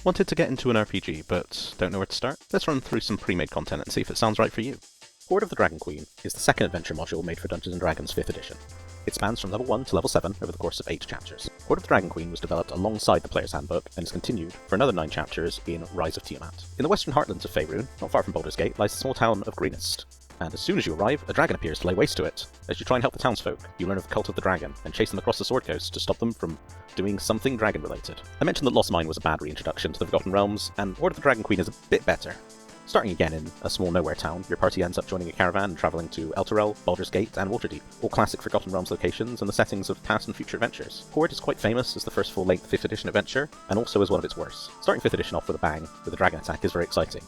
Wanted to get into an RPG, but don't know where to start? Let's run through some pre-made content and see if it sounds right for you. Hoard of the Dragon Queen is the second adventure module made for Dungeons & Dragons 5th edition. It spans from level 1 to level 7 over the course of 8 chapters. Hoard of the Dragon Queen was developed alongside the Player's Handbook and is continued for another 9 chapters in Rise of Tiamat. In the western heartlands of Faerun, not far from Baldur's Gate, lies the small town of Greenest. And as soon as you arrive, a dragon appears to lay waste to it. As you try and help the townsfolk, you learn of the cult of the dragon, and chase them across the Sword Coast to stop them from doing something dragon-related. I mentioned that Lost Mine was a bad reintroduction to the Forgotten Realms, and Hoard of the Dragon Queen is a bit better. Starting again in a small nowhere town, your party ends up joining a caravan and travelling to Elturel, Baldur's Gate, and Waterdeep, all classic Forgotten Realms locations and the settings of past and future adventures. Hoard is quite famous as the first full-length 5th edition adventure, and also as one of its worst. Starting 5th edition off with a bang, with a dragon attack, is very exciting.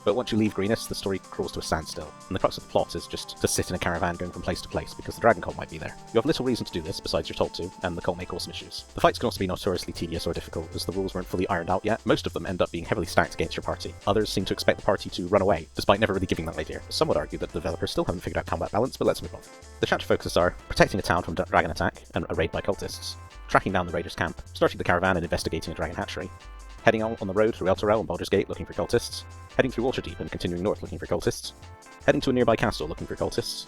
But once you leave Greenest, the story crawls to a standstill, and the crux of the plot is just to sit in a caravan going from place to place because the dragon cult might be there. You have little reason to do this besides you're told to, and the cult may cause some issues. The fights can also be notoriously tedious or difficult as the rules weren't fully ironed out yet. Most of them end up being heavily stacked against your party. Others seem to expect the party to run away, despite never really giving that idea. Some would argue that the developers still haven't figured out combat balance, but let's move on. The chapter focuses are protecting a town from dragon attack and a raid by cultists, tracking down the raiders' camp, starting the caravan and investigating a dragon hatchery, heading out on the road through Elturel and Baldur's Gate looking for cultists, heading through Waterdeep and continuing north looking for cultists, heading to a nearby castle looking for cultists,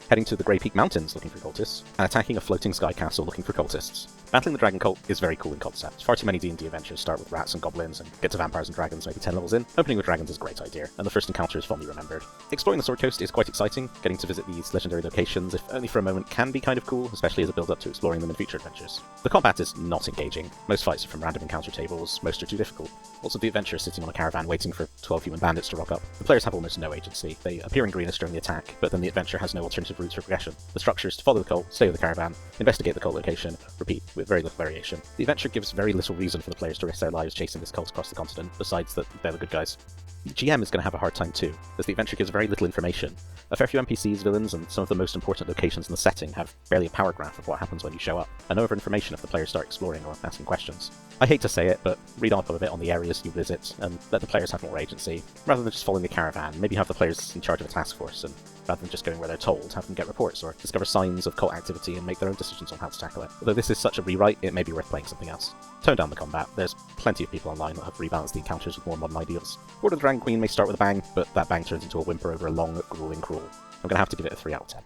heading to the Grey Peak Mountains looking for cultists, and attacking a floating sky castle looking for cultists. Battling the dragon cult is very cool in concept. Far too many D&D adventures start with rats and goblins and get to vampires and dragons maybe 10 levels in. Opening with dragons is a great idea, and the first encounter is fondly remembered. Exploring the Sword Coast is quite exciting. Getting to visit these legendary locations, if only for a moment, can be kind of cool, especially as a build-up to exploring them in future adventures. The combat is not engaging. Most fights are from random encounter tables, most are too difficult. Lots of the adventure is sitting on a caravan waiting for 12 human bandits to rock up. The players have almost no agency. They appear in Greenest during the attack, but then the adventure has no alternative routes for progression. The structure is to follow the cult, stay with the caravan, investigate the cult location, repeat, with very little variation. The adventure gives very little reason for the players to risk their lives chasing this cult across the continent, besides that they're the good guys. The GM is going to have a hard time too, as the adventure gives very little information. A fair few NPCs, villains, and some of the most important locations in the setting have barely a power graph of what happens when you show up, and no other information if the players start exploring or asking questions. I hate to say it, but read up a bit on the areas you visit, and let the players have more agency. Rather than just following the caravan, maybe have the players in charge of a task force, and rather than just going where they're told, have them get reports or discover signs of cult activity and make their own decisions on how to tackle it. Although this is such a rewrite, it may be worth playing something else. Tone down the combat. There's plenty of people online that have rebalanced the encounters with more modern ideals. Hoard of the Dragon Queen may start with a bang, but that bang turns into a whimper over a long, grueling crawl. I'm going to have to give it a 3 out of 10.